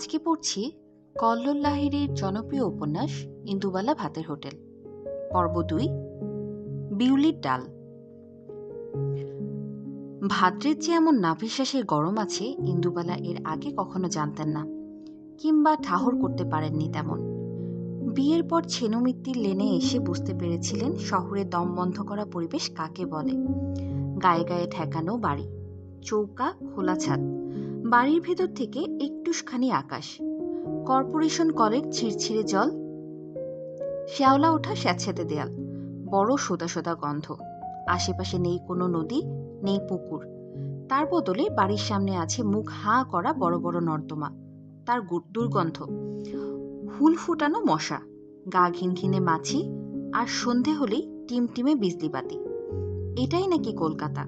আজকে পড়ছি কল্লোল লাহিড়ীর জনপ্রিয় উপন্যাস ইন্দুবালা ভাতের হোটেল, পর্ব ২, বিউলির ডাল। ভাদ্রের যে এমন নাভিশ্বাসের গরম আছে ইন্দুবালা এর আগে কখনো জানতেন না, কিংবা ঠাহর করতে পারেননি তেমন। বিয়ের পর ছেনুমিত্তির লেনে এসে বুঝতে পেরেছিলেন শহরে দম বন্ধ করা পরিবেশ কাকে বলে। গায়ে গায়ে ঠেকানো বাড়ি, চৌকা, খোলা ছাদ, বাড়ির ভেতর থেকে একটুখানি আকাশ, কর্পোরেশন কলের ছিড়ছিড়ে জল, শ্যাওলা ওঠা স্যাঁতস্যাঁতে দেয়াল, বড় সোদা সোদা গন্ধ। আশেপাশে নেই কোনো নদী, নেই পুকুর। তার বদলে বাড়ির সামনে আছে মুখ হাঁ করা বড় বড় নর্দমা, তার দুর্গন্ধ, হুল ফুটানো মশা, গা ঘিনঘিনে মাছি, আর সন্ধে হলেই টিমটিমে বিজলিবাতি। এটাই নাকি কলকাতা।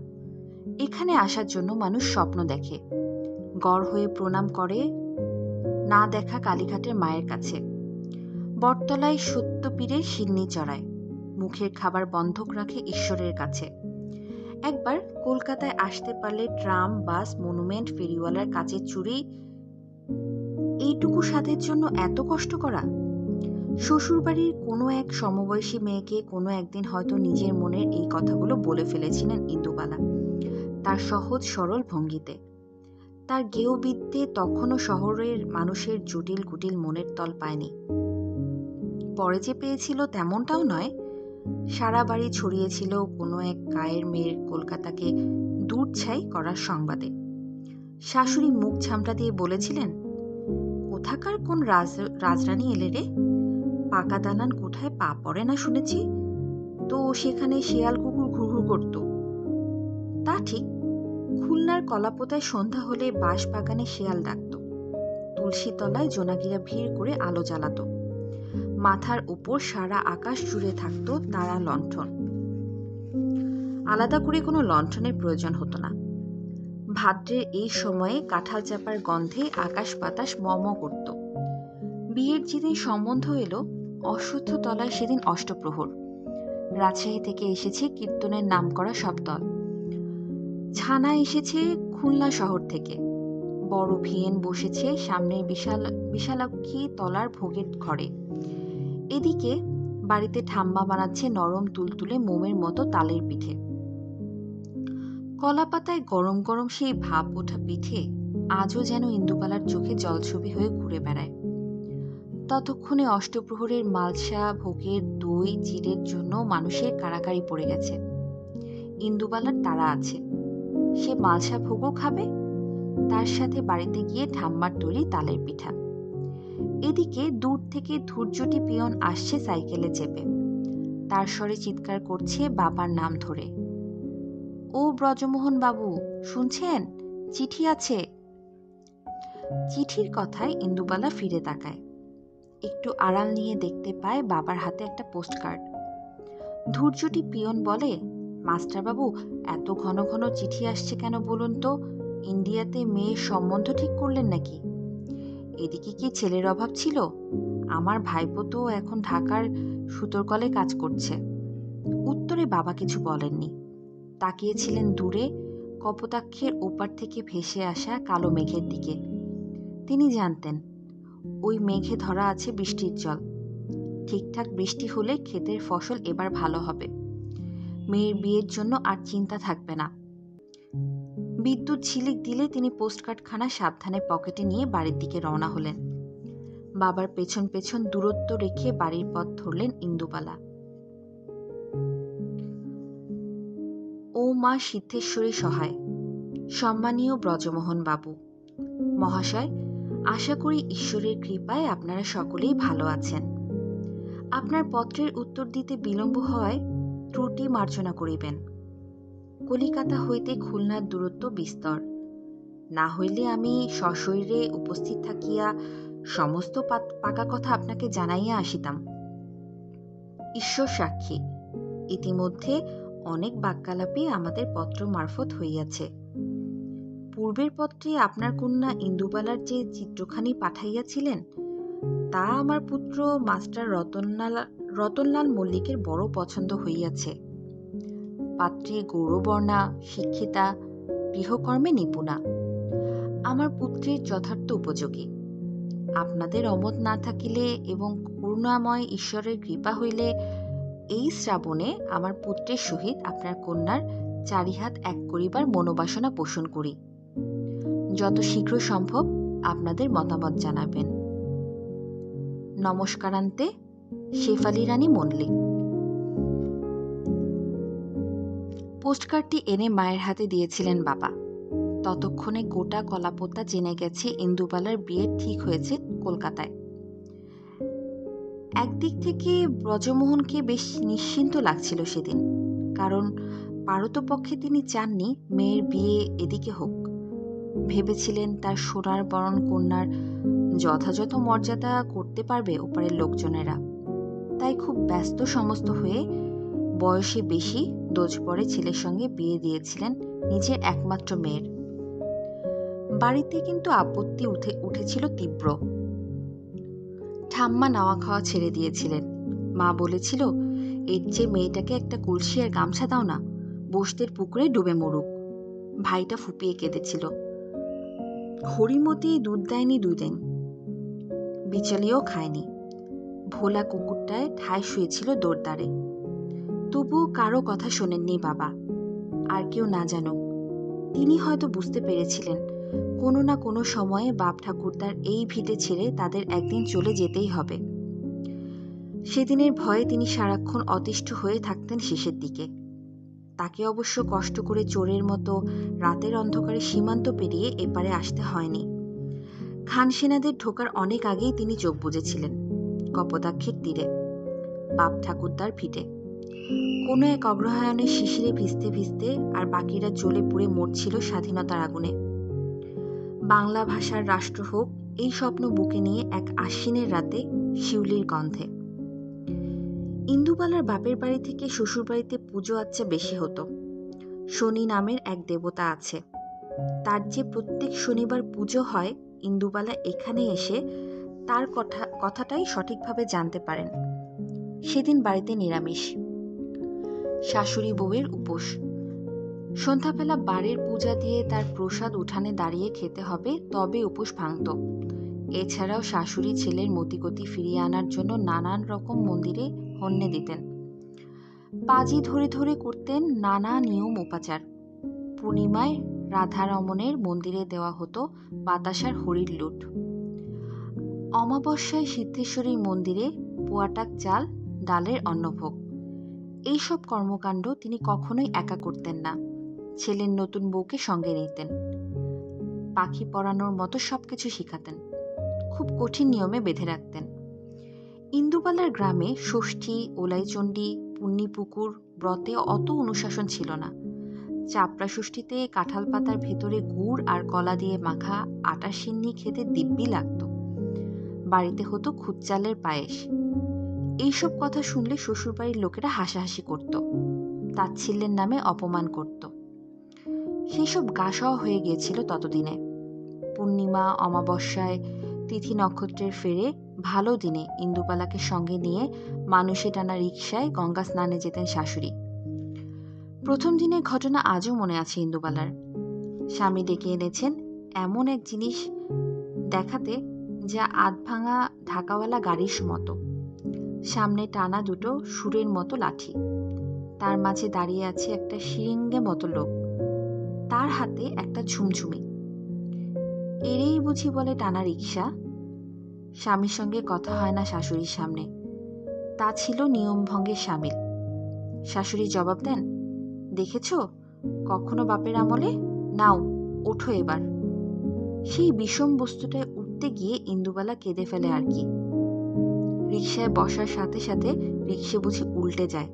এখানে আসার জন্য মানুষ স্বপ্ন দেখে, গড় হয়ে প্রণাম করে না দেখা কালীঘাটের মায়ের কাছে, বটতলায় সত্যপীরের সিন্নি চড়ায়, মুখের খাবার বন্ধক রাখে ঈশ্বরের কাছে। একবার কলকাতায় আসতে পারলে ট্রাম, বাস, মনুমেন্ট, ফেরিওয়ালার কাছে চুরি, এইটুকু স্বাদের জন্য এত কষ্ট করা। শ্বশুরবাড়ির কোনো এক সমবয়সী মেয়েকে কোনো একদিন হয়তো নিজের মনের এই কথাগুলো বলে ফেলেছিলেন ইন্দুবালা, তার সহজ সরল ভঙ্গিতে। তার গেয় বিদ্যে তখনও শহরের মানুষের জটিল কুটিল মনের তল পায়নি। পরে যে পেয়েছিল তেমনটাও নয়। সারা বাড়ি ছড়িয়েছিল কোনো এক গায়ের মেয়ের কলকাতাকে দূরছাই করার সংবাদে। শাশুড়ি মুখ ঝামটা দিয়ে বলেছিলেন, কোথাকার কোন রাজরানী এলে রে, পাকা দালান কোঠায় পা পড়ে না শুনেছি, তো সেখানে শেয়াল কুকুর ঘুরঘুর করত। তা ঠিক, খুলনার কলাপোতায় সন্ধ্যা হলে বাঁশ বাগানে শেয়াল ডাকত, তুলসী তলায় জোনাকিরা ভিড় করে আলো জ্বালাত, মাথার উপর সারা আকাশ জুড়ে থাকত তারা লণ্ঠন। আলাদা করে কোনো লণ্ঠনের প্রয়োজন হতো না। ভাদ্রের এই সময়ে কাঁঠাল চাপার গন্ধে আকাশ বাতাস মম করত। বিয়ের যেদিন সম্বন্ধ এলো, অশ্বত্থ তলায় সেদিন অষ্টপ্রহর। রাজশাহী থেকে এসেছে কীর্তনের নাম করা সব দল। ছানা এসেছে খুলনা শহর থেকে। বড় ভিয়েন বসেছে সামনের বিশালাক্ষী তলার ভোগের ঘরে। এদিকে বাড়িতে ঠাম্মা বানাচ্ছে নরম তুলতুলে মোমের মতো তালের পিঠে। কলাপাতায় গরম গরম সেই ভাপ ওঠা পিঠে আজও যেন ইন্দুবালার চোখে জলছবি হয়ে ঘুরে বেড়ায়। ততক্ষণে অষ্টপ্রহরের মালসা, ভোগের দই, চিড়ের জন্য মানুষের কাড়াকাড়ি পড়ে গেছে। ইন্দুবালার তাড়া আছে, সে মালসা ভোগও খাবে, তার সাথে বাড়িতে গিয়ে ঠাম্মার তৈরি তালের পিঠা। এদিকে দূর থেকে ধূর্যটি পিয়ন আসছে সাইকেলে চেপে, তার স্বরে চিৎকার করছে বাবার নাম ধরে, ও ব্রজমোহন বাবু, শুনছেন, চিঠি আছে। চিঠির কথায় ইন্দুবালা ফিরে তাকায়, একটু আড়াল নিয়ে দেখতে পায় বাবার হাতে একটা পোস্টকার্ড। ধূর্যটি পিয়ন বলে, মাস্টারবাবু, এত ঘন ঘন চিঠি আসছে কেন বলুন তো? ইন্ডিয়াতে মেয়ের সম্বন্ধ ঠিক করলেন নাকি? এদিকে কি ছেলের অভাব ছিল? আমার ভাইপো তো এখন ঢাকার সুতোরকলে কাজ করছে। উত্তরে বাবা কিছু বলেননি, তাকিয়েছিলেন দূরে কপোতাক্ষের ওপার থেকে ভেসে আসা কালো মেঘের দিকে। তিনি জানতেন ওই মেঘে ধরা আছে বৃষ্টির জল। ঠিকঠাক বৃষ্টি হলে ক্ষেতের ফসল এবার ভালো হবে, মেয়ের বিয়ের জন্য আর চিন্তা থাকবে না। বিদ্যুৎ ঝিলিক দিলে তিনি পোস্টকার্ডখানা সাবধানে পকেটে নিয়ে বাড়ির দিকে রওনা হলেন। বাবার পেছন পেছন দূরত্ব রেখে বাড়ির পথ ধরলেন ইন্দুবালা। ও মা সিদ্ধেশ্বরী সহায়, সম্মানীয় ব্রজমোহন বাবু মহাশয়, আশা করি ঈশ্বরের কৃপায় আপনারা সকলেই ভালো আছেন। আপনার পত্রের উত্তর দিতে বিলম্ব হয় ত্রুটি মার্জনা করিবেন। কলিকাতা হইতে খুলনার দূরত্ব বিস্তর, না হইলে আমি সশরীরে উপস্থিত থাকিয়া সমস্ত পাকা কথা আপনাকে জানাইয়া আসিতাম। ঈশ্বর সাক্ষী, ইতিমধ্যে অনেক বাক্যালাপই আমাদের পত্র মারফত হইয়াছে। পূর্বের পত্রে আপনার কন্যা ইন্দুবালার যে চিত্রখানি পাঠাইয়াছিলেন, তা আমার পুত্র মাস্টার রতনলাল মল্লিকের বড় পছন্দ হইয়াছে। পাত্রী গৌরবর্ণা, শিক্ষিতা, গৃহকর্মে নিপুণা, আমার পুত্রের যথার্থ উপযোগী। আপনাদের অমত না থাকিলে এবং করুণাময় ঈশ্বরের কৃপা হইলে এই শ্রাবণে আমার পুত্রের সহিত আপনার কন্যার 4 হাত এক করিবার মনোবাসনা পোষণ করি। যত শীঘ্র সম্ভব আপনাদের মতামত জানাবেন। নমস্কারান্তে, শেফালি রানী মল্লিক। পোস্টকার্ডটি এনে মায়ের হাতে দিয়েছিলেন বাবা। ততক্ষণে গোটা কলাপোতা জেনে গেছে ইন্দুবালার বিয়ে ঠিক হয়েছে কলকাতায়। একদিক থেকে ব্রজমোহনকে বেশ নিশ্চিন্ত লাগছিল সেদিন, কারণ পারতপক্ষে তিনি চাননি মেয়ের বিয়ে এদিকে হোক। ভেবেছিলেন তার সোনার বরণ কন্যার যথাযথ মর্যাদা করতে পারবে ওপারের লোকজনেরা। তাই খুব ব্যস্ত সমস্ত হয়ে বয়সে বেশি দোজপরে ছেলের সঙ্গে বিয়ে দিয়েছিলেন নিজের একমাত্র মেয়ের। বাড়িতে কিন্তু আপত্তি উঠেছিল তীব্র। ঠাম্মা নাওয়া খাওয়া ছেড়ে দিয়েছিলেন। মা বলেছিল, এর চেয়ে মেয়েটাকে একটা কলসি আর গামছা দাও না, বস্তির পুকুরে ডুবে মরুক। ভাইটা ফুপিয়ে কেঁদেছিল। হরিমতি দুধ দেয়নি 2 দিন, বিচালিও খায়নি। ভোলা কুকুরটায় ঠায় শুয়েছিল দোরদারে। তবুও কারো কথা শোনেননি বাবা। আর কেউ না জানুক, তিনি হয়তো বুঝতে পেরেছিলেন কোনো না কোনো সময়ে বাপ ঠাকুরদার এই ভিটে ছেড়ে তাদের একদিন চলে যেতেই হবে। সেদিনের ভয়ে তিনি সারাক্ষণ অতিষ্ঠ হয়ে থাকতেন শেষের দিকে। তাকে অবশ্য কষ্ট করে চোরের মতো রাতের অন্ধকারে সীমান্ত পেরিয়ে এপারে আসতে হয়নি। খান সেনাদের ঢোকার অনেক আগেই তিনি চোখ বুজেছিলেন কপোতাক্ষের তীরে, বাপ ঠাকুরদার ভিটে। কোনো এক অগ্রহায়ণের শিশিরে ভিজতে ভিজতে আর বাকিরা জ্বলে পুড়ে মরছিল স্বাধীনতার আগুনে। বাংলা ভাষার রাষ্ট্র হোক, এই স্বপ্ন বুকে নিয়ে এক আশ্বিনের রাতে শিউলির গন্ধে। ইন্দুবালার বাপের বাড়ি থেকে শ্বশুর বাড়িতে পুজো আচ্ছা বেশি হতো। শনি নামের এক দেবতা আছে, তার যে প্রত্যেক শনিবার পুজো হয়, ইন্দুবালা এখানে এসে তার কথাটাই সঠিকভাবে জানতে পারেন। সেদিন বাড়িতে নিরামিষ। শাশুড়ি বউয়ের উপোস। সন্ধ্যাবেলা বাড়ির পূজা দিয়ে তার প্রসাদ উঠানে দাঁড়িয়ে খেতে হবে, তবে উপোস ভাঙত। এছাড়াও শাশুড়ি ছেলের মতিগতি ফিরিয়ে আনার জন্য নানান রকম মন্দিরে হন্যে দিতেন। পাজি ধরে ধরে করতেন নানা নিয়ম উপাচার। পূর্ণিমায় রাধারমণের মন্দিরে দেওয়া হতো বাতাসার হরির লুট। অমাবস্যায় সিদ্ধেশ্বরীর মন্দিরে পোয়াটাক চাল ডালের অন্নভোগ। এইসব কর্মকাণ্ড তিনি কখনোই একা করতেন না, ছেলের নতুন বউকে সঙ্গে নিতেন। পাখি পড়ানোর মতো সবকিছু শিখাতেন, খুব কঠিন নিয়মে বেঁধে রাখতেন। ইন্দুবালার গ্রামে ষষ্ঠী, ওলাইচণ্ডী, পুণ্যিপুকুর ব্রতে অত অনুশাসন ছিল না। চাপড়া ষষ্ঠীতে কাঁঠাল পাতার ভেতরে গুড় আর কলা দিয়ে মাখা আটার সিন্নি খেতে দিব্যি লাগত। বাড়িতে হতো খুদ চালের পায়েস। এইসব কথা শুনলে শ্বশুরবাড়ির লোকেরা হাসাহাসি করত, তাচ্ছিল্যের নামে অপমান করত। সেই সব গাসাও হয়ে গিয়েছিল ততদিনে। পূর্ণিমা, অমাবস্যায়, তিথি নক্ষত্রের ফেরে ভালো দিনে ইন্দুবালাকে সঙ্গে নিয়ে মানুষে টানা রিকশায় গঙ্গা স্নানে যেতেন শাশুড়ি। প্রথম দিনের ঘটনা আজও মনে আছে ইন্দুবালার। স্বামী ডেকে এনেছেন এমন এক জিনিস দেখাতে, যা আধভাঙা ঢাকাওয়ালা গাড়ির মতো। সামনে টানা 2 সুরের মতো লাঠি, তার মাঝে দাঁড়িয়ে আছে একটা শিরিঙ্গে মতো লোক, তার হাতে একটা ঝুমঝুমি। এরেই বুঝি বলে টানা রিকশা। স্বামীর সঙ্গে কথা হয় না শাশুড়ির সামনে, তা ছিল নিয়ম ভঙ্গের সামিল। শাশুড়ি জবাব দেন, দেখেছ কখনো বাপের আমলে, নাও ওঠো এবার। সেই বিষম বস্তুটায় উঠতে গিয়ে ইন্দুবালা কেঁদে ফেলে আর কি। রিকশায় বসার সাথে সাথে রিকশা বুঝি উল্টে যায়।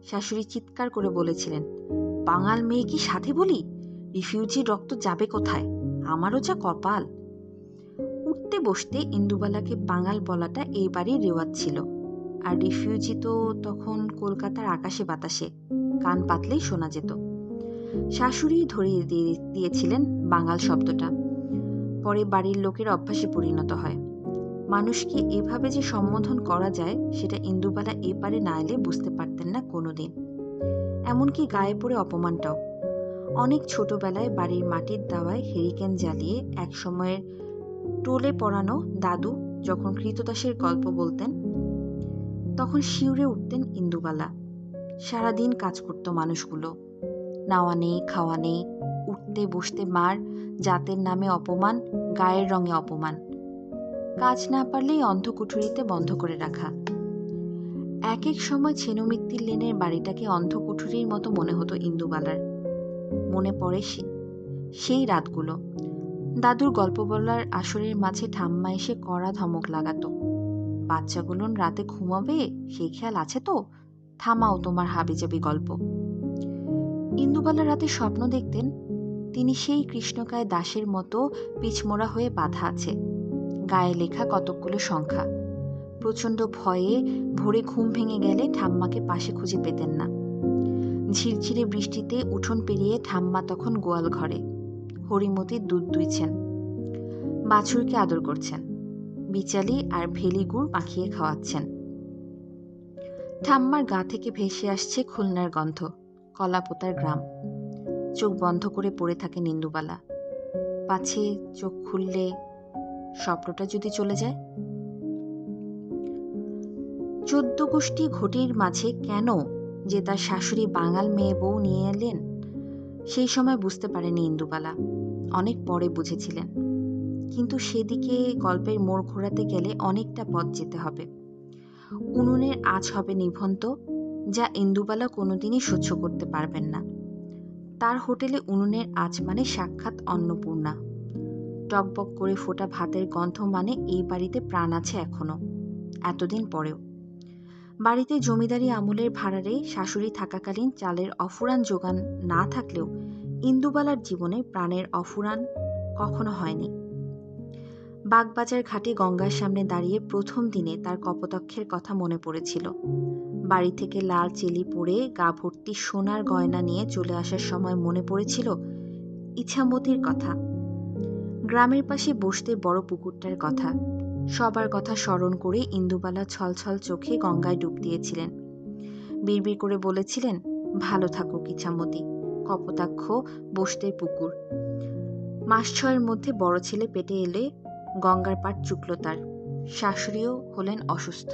শাশুড়ি চিৎকার করে বলেছিলেন, বাঙাল মেয়ে কি সাথে বলি, রিফিউজির রক্ত যাবে কোথায়, আমারও যা কপাল। উঠতে বসতে ইন্দুবালাকে বাঙাল বলাটা এই বাড়ির রেওয়াজ ছিল। আর রিফিউজি তো তখন কলকাতার আকাশে বাতাসে, কান পাতলেই শোনা যেত। শাশুড়ি ধরিয়ে দিয়েছিলেন বাঙাল শব্দটা। পরে বাড়ির লোকের অভ্যাসে পরিণত হয়। মানুষকে এভাবে যে সম্বোধন করা যায় সেটা ইন্দুবালা এপারে না এলে বুঝতে পারতেন না কোনোদিন। এমনকি গায়ে পড়ে অপমানটাও। অনেক ছোটবেলায় বাড়ির মাটির দাওয়ায় হেরিকেন জ্বালিয়ে এক সময়ের টোলে পড়ানো দাদু যখন কৃতদাসের গল্প বলতেন তখন শিউরে উঠতেন ইন্দুবালা। সারাদিন কাজ করত মানুষগুলো, নাওয়া নেই, খাওয়া নেই, উঠতে বসতে মার, জাতের নামে অপমান, গায়ের রঙে অপমান, কাজ না পারলেই অন্ধকুঠুরিতে বন্ধ করে রাখা। এক এক সময় ছেনুমিত্তির লেনের বাড়িটাকে অন্ধকুঠুরির মতো মনে হতো ইন্দুবালার। মনে পড়ে সেই রাতগুলো। দাদুর গল্প বলার আসরের মাঝে ঠাম্মা এসে কড়া ধমক লাগাতো, বাচ্চাগুলোন রাতে ঘুমাবে সেই খেয়াল আছে তো, থামাও তোমার হাবিজাবি গল্প। ইন্দুবালা রাতে স্বপ্ন দেখতেন তিনি সেই কৃষ্ণকায় দাসের মতো পিছমোড়া হয়ে বাঁধা আছে, গায়ে লেখা কতকগুলো সংখ্যা। প্রচণ্ড ভয়ে ভোরে ঘুম ভেঙে গেলে ঠাম্মাকে পাশে খুঁজে পেতেন না। ঝিরঝিরে বৃষ্টিতে উঠোন পেরিয়ে ঠাম্মা তখন গোয়াল ঘরে হরিমতির দুধ দুইছেন, বাছুরকে আদর করছেন, বিচালি আর ভেলি গুড় মাখিয়ে খাওয়াচ্ছেন। ঠাম্মার গা থেকে ভেসে আসছে খুলনার গন্ধ, কলাপোতার গ্রাম। চোখ বন্ধ করে পড়ে থাকেন ইন্দুবালা। পাছে চোখ খুললে স্বপ্নটা যদি চলে যায়। 14 গোষ্ঠী ঘটির মাঝে কেন যে তার শাশুড়ি বাঙাল মেয়ে বউ নিয়ে এলেন সেই সময় বুঝতে পারেনি ইন্দুবালা, অনেক পরে বুঝেছিলেন। কিন্তু সেদিকে গল্পের মোড় ঘোরাতে গেলে অনেকটা পথ যেতে হবে। উনুনের আঁচ হবে নিভন্ত, যা ইন্দুবালা কোনোদিনই সহ্য করতে পারবেন না। তার হোটেলে উনুনের আঁচ মানে সাক্ষাৎ অন্নপূর্ণা। টকবক করে ফোটা ভাতের গন্ধ মানে এই বাড়িতে প্রাণ আছে এখনো, এতদিন পরেও। বাড়িতে জমিদারি আমলের ভাড়ারে শাশুড়ি থাকাকালীন চালের অফুরান যোগান না থাকলেও ইন্দুবালার জীবনে প্রাণের অফুরান কখনো হয়নি। বাগবাজার ঘাটে গঙ্গার সামনে দাঁড়িয়ে প্রথম দিনে তার কপোতক্ষের কথা মনে পড়েছিল। বাড়ি থেকে লাল চেলি পরে গা ভর্তি সোনার গয়না নিয়ে চলে আসার সময় মনে পড়েছিল ইছামতির কথা, গ্রামের পাশে বসতে বড় পুকুরটার কথা। সবার কথা স্মরণ করে ইন্দুবালা ছলছল চোখে গঙ্গায় ডুব দিয়েছিলেন। বিড়বিড় করে বলেছিলেন, ভালো থাকুক ইছামতি, কপোতাক্ষ, বসতে পুকুর। মাস 6 মধ্যে বড় ছেলে পেটে এলে গঙ্গার পাট চুকল তার। শাশুড়িও হলেন অসুস্থ।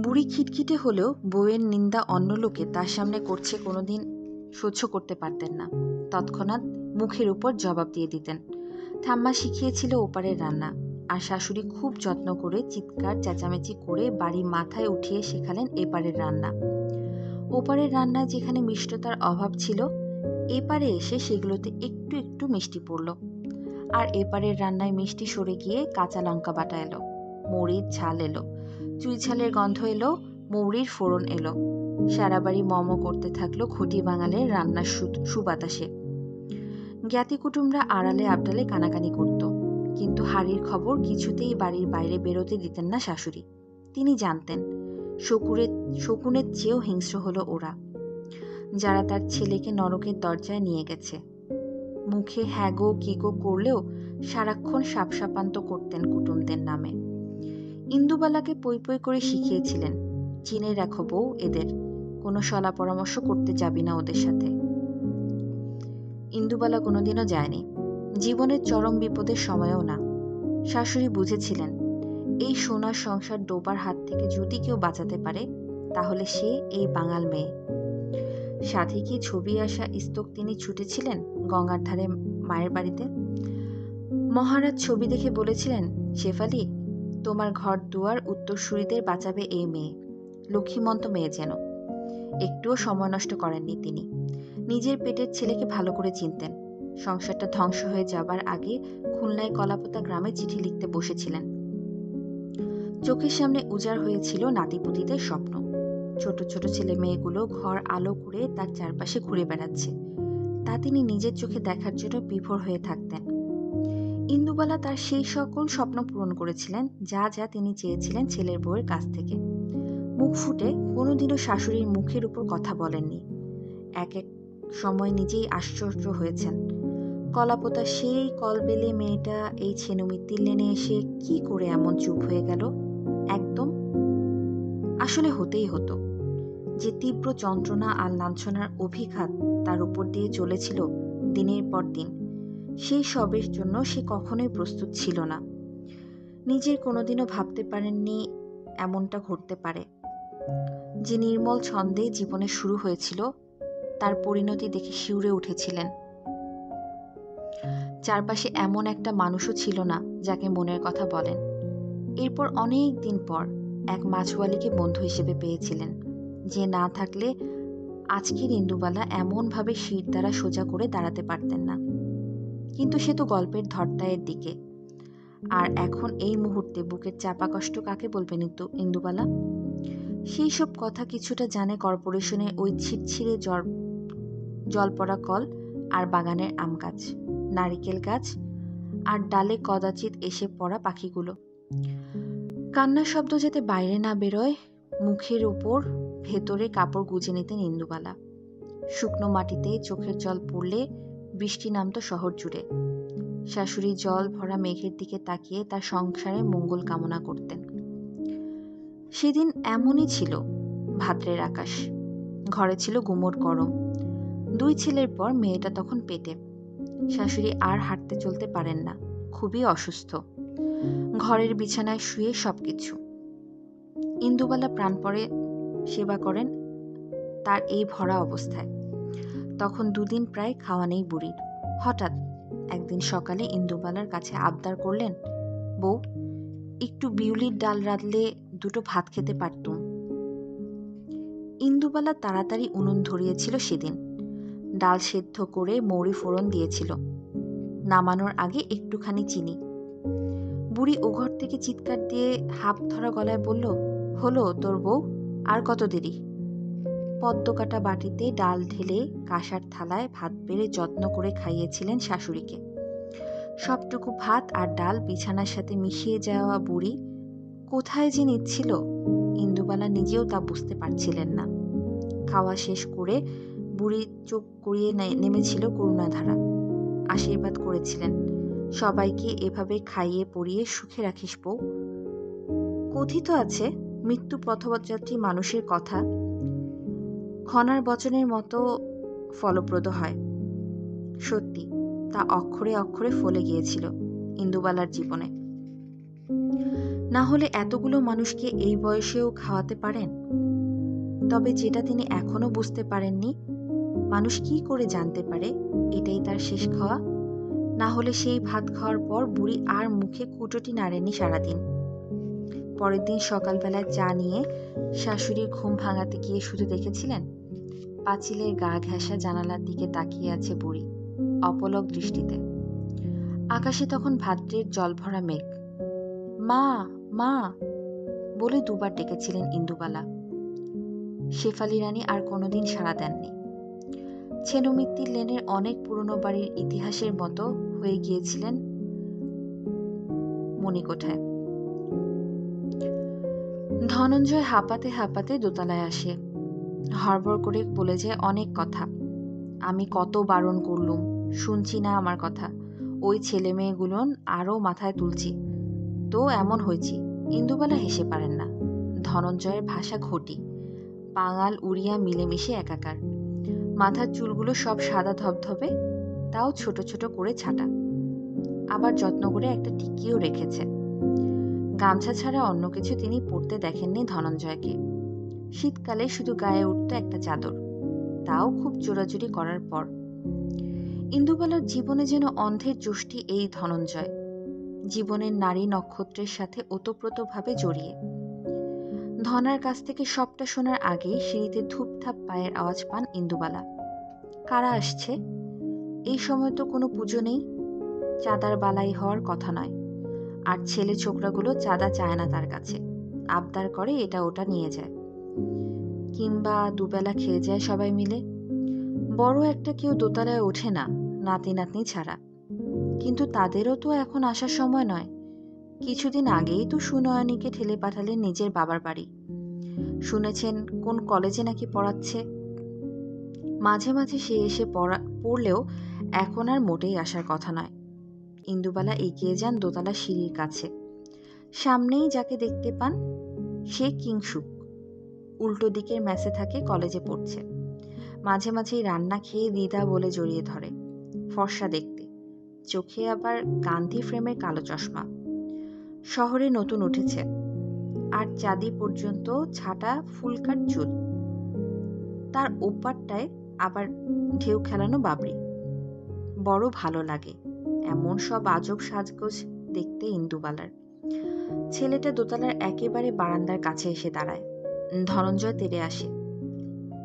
বুড়ি খিটখিটে হলেও বউয়ের নিন্দা অন্য লোকে তার সামনে করছে কোনোদিন সহ্য করতে পারতেন না। তৎক্ষণাৎ মুখের উপর জবাব দিয়ে দিতেন। ঠাম্মা শিখিয়েছিল ওপারের রান্না, আর শাশুড়ি খুব যত্ন করে চিৎকার চেঁচামেচি করে বাড়ি মাথায় উঠিয়ে শেখালেন এপারের রান্না। ওপারের রান্নায় যেখানে মিষ্টতার অভাব ছিল, এপারে এসে সেগুলোতে একটু একটু মিষ্টি পড়ল। আর এপারের রান্নায় মিষ্টি সরে গিয়ে কাঁচা লঙ্কা বাটা এলো, মরিচ ঝাল এলো, চুই ঝালের গন্ধ এলো, মৌরির ফোড়ন এলো। সারা বাড়ি মম করতে থাকলো ঘটি বাঙালের রান্নার সুবাতাসে। জ্ঞাতি কুটুমরা আড়ালে আবডালে কানাকানি করত, কিন্তু হাড়ির খবর কিছুতেই বাড়ির বাইরে বেরোতে দিতেন না শাশুড়ি। তিনি জানতেন শকুনের চেয়েও হিংস্র হলো ওরা, যারা তার ছেলেকে নরকের দরজায় নিয়ে গেছে। মুখে হ্যাঁ গো কি গো করলেও সারাক্ষণ সাপসাপান্ত করতেন কুটুমদের নামে। ইন্দুবালাকে পই পই করে শিখিয়েছিলেন, চিনে রাখো বউ এদের, কোনো সলা পরামর্শ করতে যাবি না ওদের সাথে। ইন্দুবালা কোনোদিনও যায়নি, জীবনের চরম বিপদের সময়ও না। শাশুড়ি বুঝেছিলেন এই সোনার সংসার ডোবার হাত থেকে যদি কেউ বাঁচাতে পারে তাহলে সে এই বাঙাল মেয়ে। সাথে কি ছবি আসা ইস্তক তিনি ছুটেছিলেন গঙ্গার ধারে মায়ের বাড়িতে। মহারাজ ছবি দেখে বলেছিলেন, শেফালি, তোমার ঘর দুয়ার উত্তরসূরিদের বাঁচাবে এই মেয়ে, লক্ষ্মীমন্ত মেয়ে যেন। একটুও সময় নষ্ট করেননি তিনি। নিজের পেটের ছেলেকে ভালো করে চিনতেন। সংসারটা ধ্বংস হয়ে যাবার আগে খুলনায় কলাপোতা গ্রামে চিঠি লিখতে বসেছিলেন। চোখের সামনে উজাড় হয়েছিল নাতিপুতিদের স্বপ্ন। ছোট ছোট ছেলে মেয়েগুলো ঘর আলো করে তার চারপাশে ঘুরে বেড়াচ্ছে, তা তিনি নিজের চোখে দেখার জন্য বিভোর হয়ে থাকতেন। ইন্দুবালা তার সেই সকল স্বপ্ন পূরণ করেছিলেন যা যা তিনি চেয়েছিলেন ছেলের বউয়ের কাছ থেকে। মুখ ফুটে কোনোদিনও শাশুড়ির মুখের উপর কথা বলেননি। এক এক সময় নিজেই আশ্চর্য হয়েছেন, কলাপোতা সেই কলবেলে মেয়েটা এই ছেনুমিত্তির লেনে এসে কি করে এমন চুপ হয়ে গেল। একদম আসলে হতেই হতো। যে তীব্র যন্ত্রণা আর লাঞ্ছনার অভিঘাত তার উপর দিয়ে চলেছিল দিনের পর দিন, সেই সবের জন্য সে কখনোই প্রস্তুত ছিল না। নিজের কোনোদিনও ভাবতে পারেননি এমনটা ঘটতে পারে। যে নির্মল ছন্দে জীবনে শুরু হয়েছিল, তার পরিণতি দেখে শিউরে উঠেছিলেন। চারপাশে এমন একটা মানুষও ছিল না যাকে মনের কথা বলেন। এরপর অনেক দিন পর এক মাছওয়ালিকে বন্ধু হিসেবে পেয়েছিলেন, যে না থাকলে আজকের ইন্দুবালা এমনভাবে শির দ্বারা সোজা করে দাঁড়াতে পারতেন না। কিন্তু সে তো গল্পের ধর্তায়ের দিকে। আর এখন এই মুহূর্তে বুকের চাপা কষ্ট কাকে বলবেন ইন্দুবালা? সেই সব কথা কিছুটা জানে কর্পোরেশনের ওই ছিটছিড়ে জল পড়া কল আর বাগানের আম গাছ, নারিকেল গাছ আর ডালে কদাচিৎ এসে পড়া পাখিগুলো। কান্নার শব্দ যাতে বাইরে না বেরোয়, মুখের ওপর ভেতরে কাপড় গুজে নিতেন ইন্দুবালা। শুকনো মাটিতে চোখের জল পড়লে বৃষ্টি নামতো শহর জুড়ে। শাশুড়ি জল ভরা মেঘের দিকে তাকিয়ে তার সংসারে মঙ্গল কামনা করতেন। সেদিন এমনই ছিল। ভাদ্রের আকাশ, ঘরে ছিল গুমোট গরম। 2 ছেলের পর মেয়েটা তখন পেটে। শাশুড়ি আর হাঁটতে চলতে পারেন না, খুবই অসুস্থ। ঘরের বিছানায় শুয়ে সবকিছু। ইন্দুবালা প্রাণপণে সেবা করেন তার এই ভরা অবস্থায়। তখন 2 দিন প্রায় খাওয়া নেই বুড়ির। হঠাৎ একদিন সকালে ইন্দুবালার কাছে আবদার করলেন, বউ, একটু বিউলির ডাল রাঁধলে 2টো ভাত খেতে পারতুম। ইন্দুবালা তাড়াতাড়ি উনুন ধরিয়েছিল সেদিন। ডাল সেদ্ধ করে মৌরি ফোড়ন দিয়েছিল, নামানোর আগে একটুখানি চিনি। বুড়ি ওঘর থেকে চিৎকার দিয়ে হাঁপ ধরা গলায় বলল, হলো তোর বউ, আর কত দেরি? পদ্মকাটা বাটিতে ডাল ঢেলে কাঁসার থালায় ভাত বেড়ে যত্ন করে খাইয়েছিলেন শাশুড়িকে। সবটুকু ভাত আর ডাল বিছানার সাথে মিশিয়ে যাওয়া বুড়ি কোথায় যে নিচ্ছিল, ইন্দুবালা নিজেও তা বুঝতে পারছিলেন না। খাওয়া শেষ করে বুড়ি চোখ করিয়ে নেমেছিল করুণাধারা। আশীর্বাদ করেছিলেন, সবাইকে এভাবে খাইয়ে পরিয়ে সুখে রাখিস বউ। কথিত আছে মৃত্যু পথযাত্রী মানুষের কথা খনার বচনের মতো ফলপ্রদ হয়। সত্যি, তা অক্ষরে অক্ষরে ফলে গিয়েছিল ইন্দুবালার জীবনে। না হলে এতগুলো মানুষকে এই বয়সেও খাওয়াতে পারেন? তবে যেটা তিনি এখনো বুঝতে পারেননি, মানুষ কি করে জানতে পারে এটাই তার শেষ খাওয়া? না হলে সেই ভাত খাওয়ার পর বুড়ি আর মুখে কুটোটি নাড়েনি সারাদিন। পরের দিন সকালবেলায় চা নিয়ে শাশুড়ির ঘুম ভাঙাতে গিয়ে শুধু দেখেছিলেন পাঁচিলের গা ঘেঁষা জানালার দিকে তাকিয়ে আছে বুড়ি অপলক দৃষ্টিতে। আকাশে তখন ভাদ্রের জলভরা মেঘ। মা, মা বলে 2বার ডেকেছিলেন ইন্দুবালা। শেফালি রানী আর কোনোদিন সাড়া দেননি। ছেনুমিত্তির লেনের অনেক পুরনো বাড়ির ইতিহাসের মতো হয়ে গিয়েছিলেন মণিকোঠায়। ধনঞ্জয় হাঁপাতে হাঁপাতে দোতলায় আসে। হড়বড় করে বলে যায় অনেক কথা। আমি কত বারণ করলুম, শুনছি না আমার কথা। ওই ছেলে মেয়েগুলোন আরও মাথায় তুলছি তো এমন হয়েছি। ইন্দুবালা হেসে পারেন না। ধনঞ্জয়ের ভাষা ঘটি, বাঙাল উড়িয়া মিলেমিশে একাকার। মাথার চুলগুলো সব সাদা ধবধবে, তাও ছোট ছোট করে ছাটা। আবার যত্ন করে একটা টিকিও রেখেছে। গামছা ছাড়া অন্য কিছু তিনি পরতে দেখেননি ধনঞ্জয়কে। শীতকালে শুধু গায়ে উঠত একটা চাদর, তাও খুব জোরাজুরি করার পর। ইন্দুবালার জীবনে যেন অন্ধের যষ্টি এই ধনঞ্জয়, জীবনের নারী নক্ষত্রের সাথে ওতপ্রোতভাবে জড়িয়ে। ধনার কাছ থেকে সবটা শোনার আগেই সিঁড়িতে ধূপধাপ পায়ের আওয়াজ পান ইন্দুবালা। কারা আসছে? এই সময় তো কোনো পুজো নেই, চাঁদার বালাই হওয়ার কথা নয়। আর ছেলে ছোকরাগুলো চাঁদা চায় না তার কাছে, আবদার করে এটা ওটা নিয়ে যায়, কিংবা দুবেলা খেয়ে যায় সবাই মিলে। বড় একটা কেউ দোতলায় ওঠে না, নাতি নাতনি ছাড়া। কিন্তু তাদেরও তো এখন আসার সময় নয়। কিছুদিন আগেই তো সুনয়নীকে ঠেলে পাঠালেন নিজের বাবার বাড়ি। শুনেছেন কোন কলেজে নাকি পড়াচ্ছে। মাঝে মাঝে সে এসে পড়লেও এখন আর মোটেই আসার কথা নয়। ইন্দুবালা এগিয়ে যান দোতলা সিঁড়ির কাছে। সামনেই যাকে দেখতে পান সে কিংসুক, উল্টো দিকের মেসে থাকে, কলেজে পড়ছে। মাঝে মাঝেই রান্না খেয়ে দিদা বলে জড়িয়ে ধরে। ফর্সা দেখতে, চোখে আবার গান্ধী ফ্রেমের কালো চশমা। শহরে নতুন উঠেছে, আর চাঁদি পর্যন্ত ছাটা ফুলকাট চুল। তার ওপারটায় আবার ঢেউ খেলানো বাবরি। বড় ভালো লাগে এমন সব আজব সাজগোজ দেখতে ইন্দুবালার। ছেলেটা দোতলার একেবারে বারান্দার কাছে এসে দাঁড়ায়। ধনঞ্জয় তেড়ে আসে।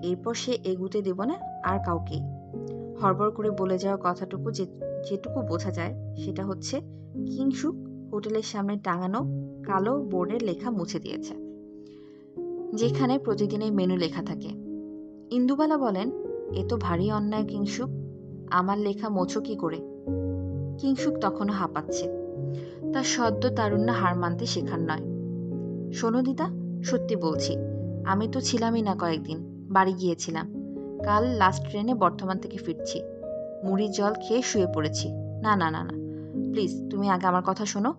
এরপর সে এগুতে দেব না আর কাউকে। হড়বড় করে বলে যাওয়া কথাটুকু যেটুকু বোঝা যায় সেটা হচ্ছে, কিংসুক হোটেলের সামনে টাঙানো কালো বোর্ডের লেখা মুছে দিয়েছে, যেখানে প্রতিদিনের মেনু লেখা থাকে। ইন্দুবালা বলেন, এ তো ভারী অন্যায় কিংসুক, আমার লেখা মোছো কি করে? কিংসুক তখনও হাঁপাচ্ছে। তার সদ্য তারুণ্য হার মানতে শেখার নয়। শোনো দিদা, সত্যি বলছি, আমি তো ছিলামই না কয়েকদিন, বাড়ি গিয়েছিলাম। কাল লাস্ট ট্রেনে বর্ধমান থেকে ফিরছি। মুড়ির জল খেয়ে শুয়ে পড়েছি। না না না না, প্লিজ তুমি আগে আমার কথা শোনো।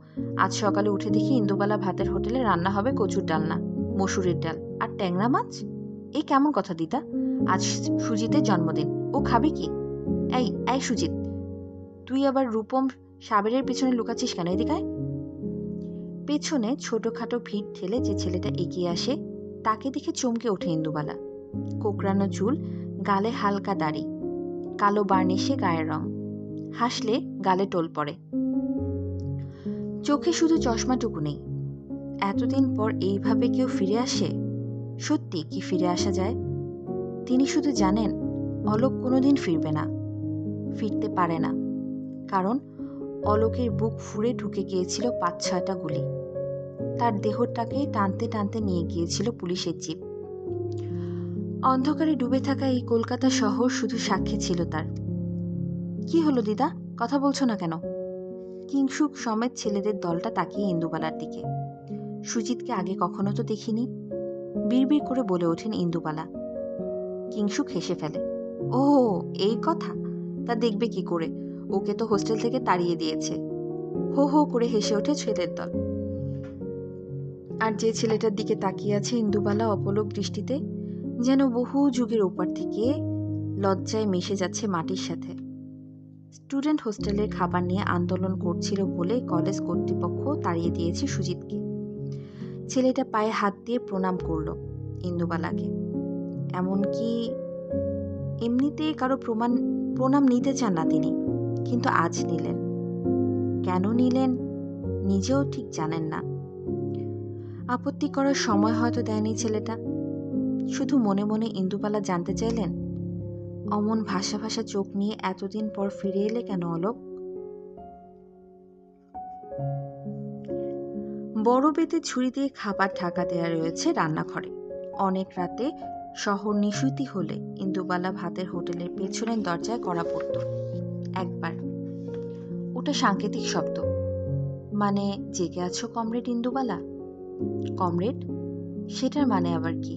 আজ সকালে উঠে দেখি ইন্দুবালা ভাতের হোটেলে রান্না হবে কচুর ডালনা, মসুরির ডাল আর ট্যাংরা মাছ। এই কেমন কথা দিদা? আজ সুজিতের জন্মদিন, ও খাবে কি? এই এই সুজিত, তুই আবার রূপম সাবেরের পেছনে লুকাচ্ছিস কেন? এদিকে পেছনে ছোটখাটো ভিড় ঠেলে যে ছেলেটা এগিয়ে আসে, তাকে দেখে চমকে ওঠে ইন্দুবালা। কোকড়ানো চুল, গালে হালকা দাড়ি, কালো বার্নিশে গায়ের রং। হাসলে গালে টোল পড়ে। চোখে শুধু চশমাটুকু নেই। এতদিন পর এইভাবে কেউ ফিরে আসে? সত্যি কি ফিরে আসা যায়? তিনি শুধু জানেন, অলোক কোনোদিন ফিরবে না, ফিরতে পারে না। কারণ অলোকের বুক ফুঁড়ে ঢুকে গিয়েছিল ৫-৬টা গুলি। তার দেহটাকে টানতে টানতে নিয়ে গিয়েছিল পুলিশের জিপ। অন্ধকারে ডুবে থাকা এই কলকাতা শহর শুধু সাক্ষী ছিল তার। কি হলো দিদা, কথা বলছো না কেন? কিংসুক সমেত ছেলেদের দলটা তাকিয়ে ইন্দুবালার দিকে। সুজিতকে আগে কখনো তো দেখিনি। বিড়বিড় করে বলে ওঠেন ইন্দুবালা। কিংসুক হেসে ফেলে। ও, এই কথা? তা দেখবে কি করে, ওকে তো হোস্টেল থেকে তাড়িয়ে দিয়েছে। হো হো করে হেসে ওঠে ছেলের দল। আর যে ছেলেটার দিকে তাকিয়ে আছে ইন্দুবালা অপলক দৃষ্টিতে, যেন বহু যুগের ওপার থেকে লজ্জায় মিশে যাচ্ছে মাটির সাথে। স্টুডেন্ট হোস্টেলের খাবার নিয়ে আন্দোলন করছিল বলে কলেজ কর্তৃপক্ষ তাড়িয়ে দিয়েছে সুজিতকে। ছেলেটা পায়ে হাত দিয়ে প্রণাম করল ইন্দুবালাকে। এমনকি এমনিতে কারো প্রণাম নিতে চান না তিনি, কিন্তু আজ নিলেন। কেন নিলেন নিজেও ঠিক জানেন না। আপত্তি করার সময় হয়তো দেয়নি ছেলেটা। শুধু মনে মনে ইন্দুবালা জানতে চাইলেন, অমন ভাষা ভাষা চোখ নিয়ে এতদিন পর ফিরে এলে কেন অলোক? বড় বেতে ছুরি দিয়ে খাবার ঢাকা দেয়া রয়েছে রান্নাঘরে। অনেক রাতে শহর নিশুতি হলে ইন্দুবালা ভাতের হোটেলের পেছনের দরজায় কড়া পড়ত একবার। ওটা সাংকেতিক শব্দ, মানে জেগে আছো কমরেড ইন্দুবালা? কমরেড, সেটার মানে আবার কি?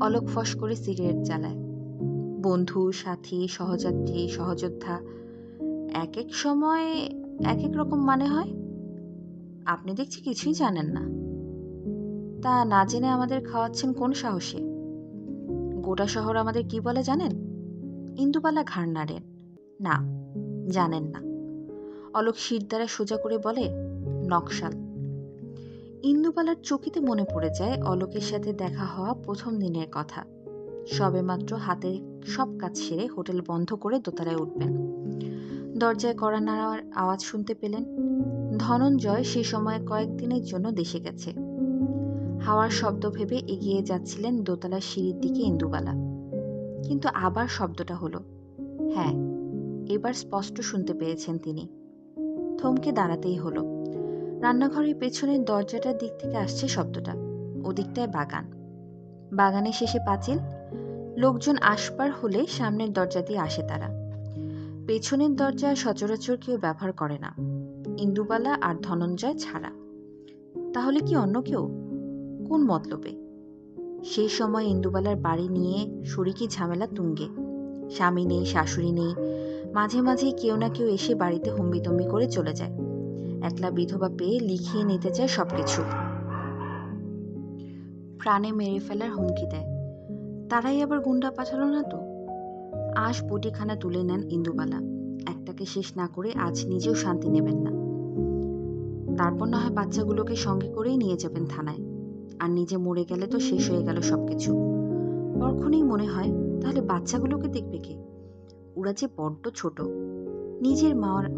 অলোক ফস করে সিগারেট জ্বালায়। বন্ধু, সাথী, সহযাত্রী, সহযোদ্ধা, এক এক সময় এক এক রকম মানে হয়। আপনি দেখছি কিছুই জানেন না। তা না জেনে আমাদের খাওয়াচ্ছেন কোন সাহসে? গোটা শহর আমাদের কি বলে জানেন? ইন্দুবালা ঘাড় নাড়েন। না, জানেন না। অলোক শির দ্বারা সোজা করে বলে, নকশাল। ইন্দুবালার চকিতে মনে পড়ে যায় অলোকের সাথে দেখা হওয়া প্রথম দিনের কথা। সবেমাত্র হাতের সব কাজ সেরে হোটেল বন্ধ করে দোতলায় উঠবেন। দরজায় কড়া নাড়ার আওয়াজ শুনতে পেলেন। ধনঞ্জয় সে সময় কয়েকদিনের জন্য দেশে গেছে। হাওয়ার শব্দ ভেবে এগিয়ে যাচ্ছিলেন দোতলার সিঁড়ির দিকে ইন্দুবালা। কিন্তু আবার শব্দটা হলো। হ্যাঁ, এবার স্পষ্ট শুনতে পেয়েছেন তিনি। থমকে দাঁড়াতেই হলো। রান্নাঘরের পেছনের দরজাটার দিক থেকে আসছে শব্দটা। ওদিকটায় বাগান, বাগানের শেষে পাঁচিল। লোকজন আসবার হলে সামনের দরজা দিয়ে আসে তারা। পেছনের দরজা সচরাচর কেউ ব্যবহার করে না, ইন্দুবালা আর ধনঞ্জয় ছাড়া। তাহলে কি অন্য কেউ? কোন মতলবে? সেই সময় ইন্দুবালার বাড়ি নিয়ে শরিকি ঝামেলা তুঙ্গে। স্বামী নেই, শাশুড়ি নেই, মাঝে মাঝেই কেউ না কেউ এসে বাড়িতে হম্বিতম্বি করে চলে যায়। একলা বিধবা পেয়ে লিখিয়ে নিতে চায় সবকিছু, প্রাণে মেরে ফেলার হুমকি দেয়। তারাই আবার গুন্ডা পাঠালো না তো? আশ বটিখানা তুলে নেন ইন্দুবালা। একটাকে শেষ না করে আজ নিজেও শান্তি নেবেন না। তারপর না হয় বাচ্চাগুলোকে সঙ্গে করেই নিয়ে যাবেন থানায়। আর নিজে মরে গেলে তো শেষ হয়ে গেল সবকিছু। পরক্ষণেই মনে হয়, তাহলে বাচ্চাগুলোকে দেখবে কে? ওরা যে বড্ড ছোট। নিজের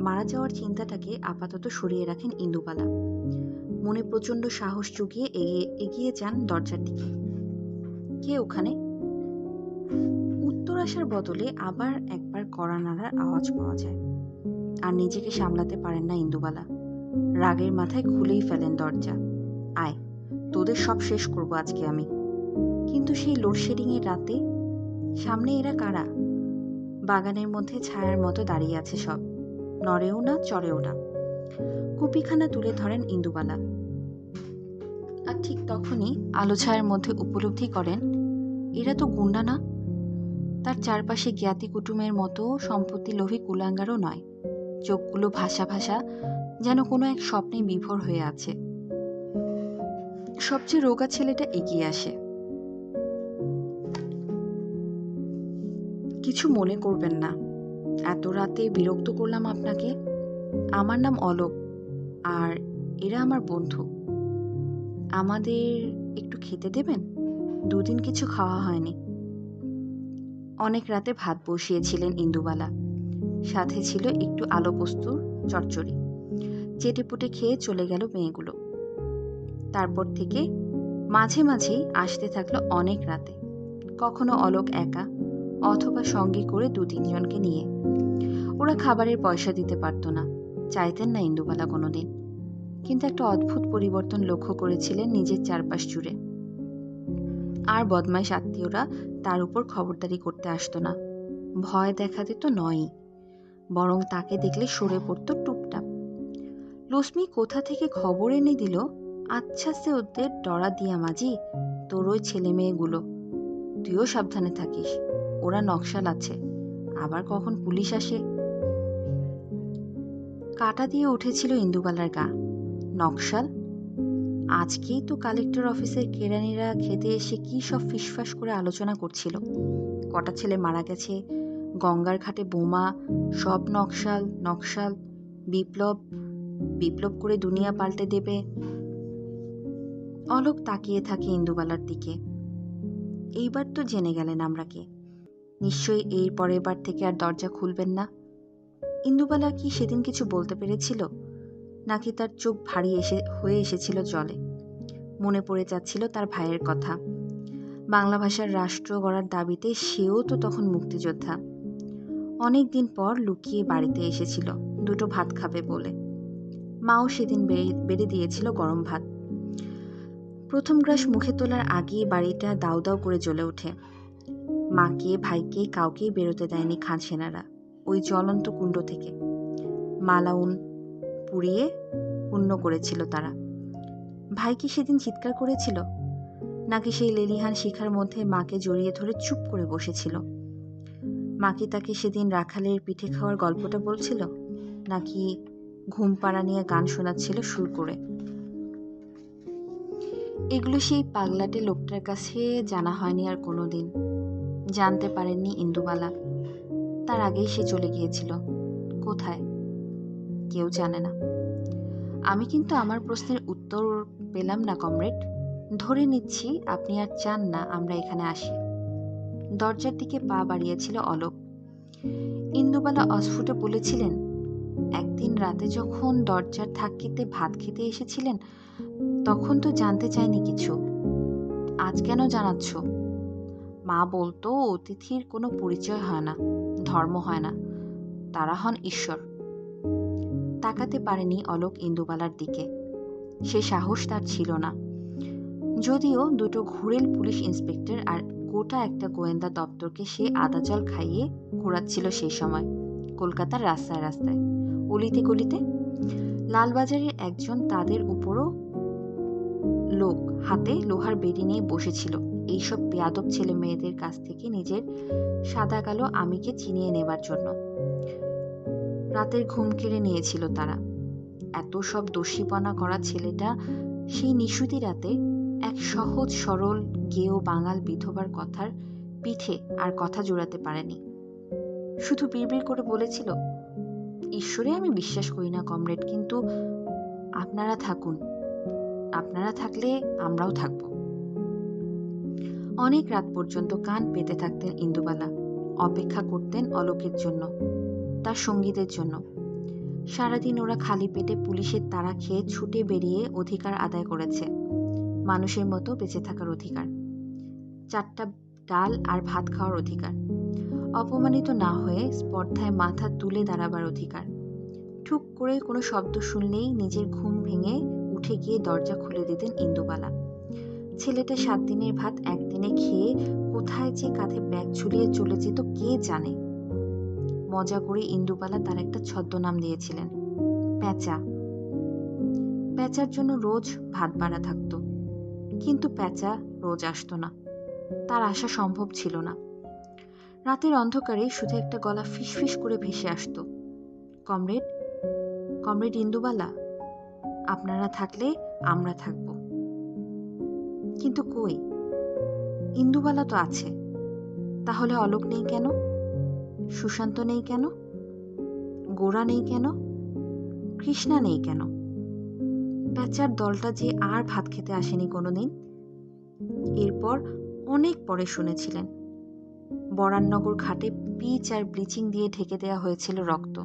মারা যাওয়ার চিন্তাটাকে আপাতত সরিয়ে রাখেন ইন্দুবালা। মনে প্রচণ্ড সাহস জুগিয়ে এগিয়ে যান দরজার দিকে। কে ওখানে? উত্তর আসার বদলে আবার একবার কড়া নাড়ার আওয়াজ পাওয়া যায়। আর নিজেকে সামলাতে পারেন না ইন্দুবালা। রাগের মাথায় খুলেই ফেলেন দরজা। আয়, তোদের সব শেষ করব আজকে আমি। কিন্তু সেই লোডশেডিং এর রাতে সামনে এরা কারা? বাগানের মধ্যে ছায়ার মতো দাঁড়িয়ে আছে সব, নড়েও না চড়েও না। কুপিখানা তুলে ধরেন ইন্দুবালা। আর ঠিক তখনই আলো ছায়ার মধ্যে উপলব্ধি করেন, এরা তো গুন্ডা না। তার চারপাশে জ্ঞাতি কুটুমের মতো সম্পত্তি লোভী কুলাঙ্গারও নয়। চোখগুলো ভাসা ভাসা, যেন কোনো এক স্বপ্নে বিভোর হয়ে আছে। সবচেয়ে রোগা ছেলেটা এগিয়ে আসে। কিছু মনে করবেন না, এত রাতে বিরক্ত করলাম আপনাকে। আমার নাম অলোক, আর এরা আমার বন্ধু। আমাদের একটু খেতে দেবেন? দুদিন কিছু খাওয়া হয়নি। অনেক রাতে ভাত বসিয়েছিলেন ইন্দুবালা। সাথে ছিল একটু আলো পোস্তর চচ্চড়ি। চেটেপুটে খেয়ে চলে গেল মেয়েগুলো। তারপর থেকে মাঝে মাঝেই আসতে থাকলো অনেক রাতে, কখনো অলোক একা, অথবা সঙ্গে করে 2-3 জনকে নিয়ে। ওরা খাবারের পয়সা দিতে পারত না, চাইতেন না ইন্দুবালা কোনোদিন। কিন্তু একটা অদ্ভুত পরিবর্তন লক্ষ্য করেছিলেন নিজের চারপাশ জুড়ে। আর বদমাইশ আত্মীয়রা তার উপর খবরদারি করতে আসতো না, ভয় দেখাতে তো নয়ই, বরং তাকে দেখলে সরে পড়তো টুপটাপ। লক্ষ্মী কোথা থেকে খবর এনে দিল, আচ্ছা সে ওদের ডরা দিয়া মাঝি, তোর ওই ছেলে মেয়েগুলো, তুইও সাবধানে থাকিস, ওরা নকশাল আছে, আবার কখন পুলিশ আসে। কাটা দিয়ে উঠেছিল ইন্দুবালার গা। নকশাল? আজকেই তো কালেক্টর অফিসের কেরানিরা খেতে এসে কি সব ফিসফাস করে আলোচনা করছিল। কটা ছেলে মারা গেছে, গঙ্গার ঘাটে বোমা, সব নকশাল নকশাল, বিপ্লব বিপ্লব করে দুনিয়া পাল্টে দেবে। অলোক তাকিয়ে থাকে ইন্দুবালার দিকে। এইবার তো জেনে গেলেন আমরা কে। নিশ্চয়ই এর পরের বার থেকে আর দরজা খুলবেন না। ইন্দুবালা কি সেদিন কিছু বলতে পেরেছিল, নাকি তার চোখ ভারী হয়ে এসেছিল জলে? মনে পড়ে যাচ্ছিল তার ভাইয়ের কথা। বাংলা ভাষার রাষ্ট্র গড়ার দাবিতে সেও তো তখন মুক্তিযোদ্ধা। অনেক দিন পর লুকিয়ে বাড়িতে এসেছিল 2টো ভাত খাবে বলে। মাও সেদিন বেড়ে দিয়েছিল গরম ভাত। প্রথম গ্রাস মুখে তোলার আগেই বাড়িটা দাউ দাউ করে জ্বলে ওঠে। মাকে, ভাইকে, কাউকেই বেরোতে দেয়নি খান সেনারা ওই জ্বলন্ত কুণ্ড থেকে। মালাউন পুড়িয়ে পূর্ণ করেছিল তারা। ভাই কি সেদিন চিৎকার করেছিল, নাকি সেই লেলিহান শিখার মধ্যে মাকে জড়িয়ে ধরে চুপ করে বসেছিল? মাকে তাকে সেদিন রাখালের পিঠে খাওয়ার গল্পটা বলছিল, নাকি ঘুম পাড়া নিয়ে গান শোনাচ্ছিল সুর করে? এগুলো সেই পাগলাটে লোকটার কাছে জানা হয়নি আর কোনোদিন। জানতে পারেননি ইন্দুবালা। তার আগেই সে চলে গিয়েছিল। কোথায় কেউ জানে না। আমি কিন্তু আমার প্রশ্নের উত্তর পেলাম না কমরেড। ধরে নিচ্ছি আপনি আর চান না আমরা এখানে আসি। দরজার দিকে পা বাড়িয়েছিল অলোক। ইন্দুবালা অস্ফুটে বলেছিলেন, একদিন রাতে যখন দরজার ধাক্কিতে ভাত খেতে এসেছিলেন তখন তো জানতে চাইনি কিছু, আজ কেন জানাচ্ছ? মা বলতো অতিথির কোনো পরিচয় হয় না, ধর্ম হয় না, তারা হন ঈশ্বর। তাকাতে পারেনি অলোক ইন্দুবালার দিকে, সে সাহস তার ছিল না। যদিও 2টো ঘুরেল পুলিশ ইন্সপেক্টর আর গোটা একটা গোয়েন্দা দপ্তরকে সে আদা জল খাইয়ে ঘোরাচ্ছিল সেই সময় কলকাতার রাস্তায় রাস্তায়, অলিতে গলিতে। লালবাজারের একজন তাদের উপরও লোক হাতে লোহার বেড়ি নিয়ে বসেছিল এইসব বেয়াদব ছেলে মেয়েদের কাছ থেকে নিজের সাদা কালো আমিকে চিনিয়ে নেবার জন্য। রাতের ঘুম কেড়ে নিয়েছিল তারা। এত সব দোষীপনা করা ছেলেটা সেই নিশুতি রাতে এক সহজ সরল গেয় বাঙাল বিধবার কথার পিঠে আর কথা জোড়াতে পারেনি। শুধু বিড়বিড় করে বলেছিল, ঈশ্বরে আমি বিশ্বাস করি না কমরেড, কিন্তু আপনারা থাকুন, আপনারা থাকলে আমরাও থাকব। অনেক রাত পর্যন্ত কান পেতে থাকতেন ইন্দুবালা। অপেক্ষা করতেন অলোকের জন্য, তার সঙ্গীদের জন্য। সারাদিন ওরা খালি পেটে পুলিশের তাড়া খেয়ে ছুটে বেরিয়ে অধিকার আদায় করেছে, মানুষের মতো বেঁচে থাকার অধিকার, 4টা ডাল আর ভাত খাওয়ার অধিকার, অপমানিত না হয়ে স্পর্ধায় মাথা তুলে দাঁড়াবার অধিকার। ঠুক করে কোনো শব্দ শুনলেই নিজের ঘুম ভেঙে উঠে গিয়ে দরজা খুলে দিতেন ইন্দুবালা। ছেলেটা 7 দিনের ভাত একদিনে খেয়ে কোথায় যে কাঁধে ব্যাগ ঝুলিয়ে চলে যেত কে জানে। মজা করে ইন্দুবালা তার একটা ছদ্মনাম দিয়েছিলেন, প্যাঁচা। প্যাঁচার জন্য রোজ ভাত বাড়া থাকত, কিন্তু প্যাঁচা রোজ আসতো না, তার আসা সম্ভব ছিল না। রাতের অন্ধকারে শুধু একটা গলা ফিসফিস করে ভেসে আসতো, কমরেড, কমরেড ইন্দুবালা, আপনারা থাকলে আমরা থাকব। কিন্তু কই, ইন্দুবালা তো আছে, তাহলে অলোক নেই কেন? সুশান্ত নেই কেন? গোরা নেই কেন? কৃষ্ণা নেই কেন? প্যাঁচার দলটা যে আর ভাত খেতে আসেনি কোনোদিন। এরপর অনেক পরে শুনেছিলেন বরাননগর ঘাটে পিচ আর ব্লিচিং দিয়ে ঢেকে দেওয়া হয়েছিল রক্ত।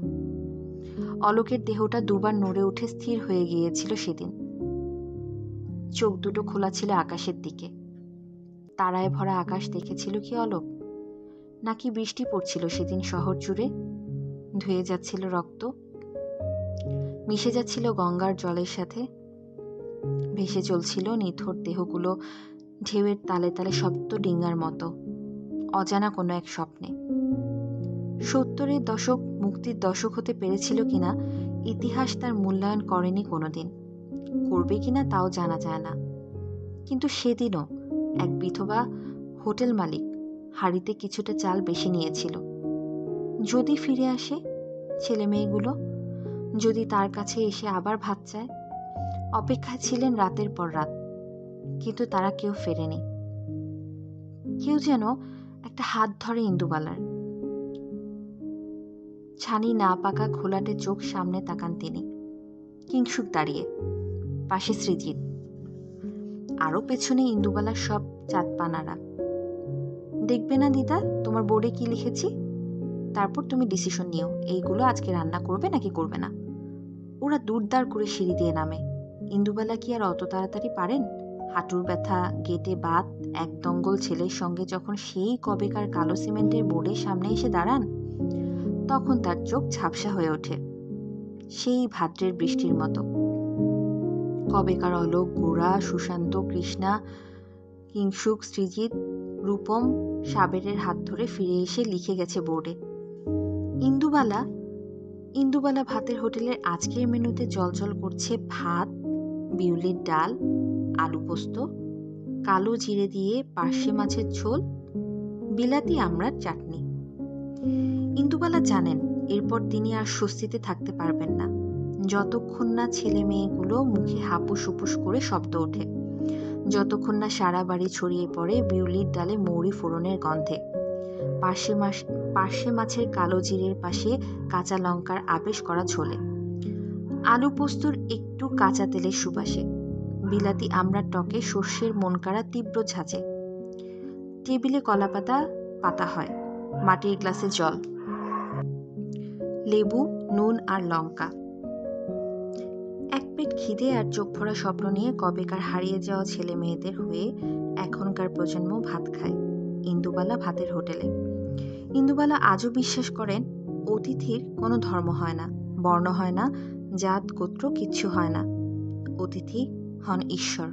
অলোকের দেহটা দুবার নড়ে উঠে স্থির হয়ে গিয়েছিল সেদিন। চোখ দুটো খোলা ছিল আকাশের দিকে। তারায় ভরা আকাশ দেখেছিল কি অলোক? নাকি বৃষ্টি পড়ছিল সেদিন শহর জুড়ে? ধুয়ে যাচ্ছিল রক্ত, মিশে যাচ্ছিল গঙ্গার জলের সাথে, ভেসে চলছিল নিথর দেহগুলো ঢেউয়ের তালে তালে শব্দ ডিঙ্গার মতো, অজানা কোনো এক স্বপ্নে। 70-এর দশক মুক্তির দশক হতে পেরেছিল কিনা ইতিহাস তার মূল্যায়ন করেনি কোনোদিন, করবে কিনা তাও জানা যায় না। কিন্তু সেদিনও এক বিধবা হোটেল মালিক হাড়িতে কিছুটা চাল বেশি নিয়েছিল। যদি ফিরে আসে ছেলে মেয়েগুলো, যদি তার কাছে এসে আবার ভাত চায়। অপেক্ষায় ছিলেন রাতের পর রাত, কিন্তু তারা কেউ ফেরেনি। কেউ যেন একটা হাত ধরে ইন্দুবালার। ছানি না পাকা ঘোলাটে চোখ সামনে তাকান তিনি। কিংসুক দাঁড়িয়ে, পাশে সৃজিত, আরো পেছনে ইন্দুবালার সব চাঁদপানারা। দেখবে না দিদা তোমার বোর্ডে কি লিখেছি, তারপর তুমি ডিসিশন নিও এইগুলো আজকে রান্না করবে নাকি করবে না। ওরা দুরদার করে সিঁড়ি দিয়ে নামে। ইন্দুবালা কি আর অত তাড়াতাড়ি পারেন? হাঁটুর ব্যথা, গেটে বাত, এক দঙ্গল ছেলের সঙ্গে যখন সেই কবেকার কালো সিমেন্টের বোর্ডের সামনে এসে দাঁড়ান, তখন তার চোখ ঝাপসা হয়ে ওঠে, সেই ভাদ্রের বৃষ্টির মতো। কবেকার অলোক, গোরা, সুশান্ত, কৃষ্ণা, কিংসুক, সৃজিত, রূপম সাবেরের হাত ধরে ফিরে এসে লিখে গেছে বোর্ডে। ইন্দুবালা ভাতের হোটেলের আজকের মেনুতে জলজল করছে ভাত, বিউলির ডাল, আলু পোস্ত, কালো জিরে দিয়ে পার্শে মাছের ঝোল, বিলাতি আমড়ার চাটনি। ইন্দুবালা জানেন এরপর তিনি আর স্বস্তিতে থাকতে পারবেন না, যতক্ষণ না ছেলে মেয়েগুলো মুখে হাপুস হুপুস করে শব্দ ওঠে, যতক্ষণ না সারা বাড়ি ছড়িয়ে পড়ে বিউলির ডালে মৌরি ফোড়নের গন্ধে, পার্শে মাছের কালো জিরের পাশে কাঁচা লঙ্কার আবেশ করা ঝোলে, আলু পোস্তর একটু কাঁচা তেলের সুবাসে, বিলাতি আমড়ার টকে সর্ষের মনকাড়া তীব্র ঝাঁঝে। টেবিলে কলাপাতা পাতা হয়, মাটির গ্লাসে জল, লেবু, নুন আর লঙ্কা। এক পেট খিদে আর চোখ ভরা স্বপ্ন নিয়ে কবেকার হারিয়ে যাওয়া ছেলে মেয়েদের হয়ে এখনকার প্রজন্ম ভাত খায় ইন্দুবালা ভাতের হোটেলে। ইন্দুবালা আজও বিশ্বাস করেন অতিথির কোনো ধর্ম হয় না, বর্ণ হয় না, জাত গোত্র কিচ্ছু হয় না। অতিথি হন ঈশ্বর।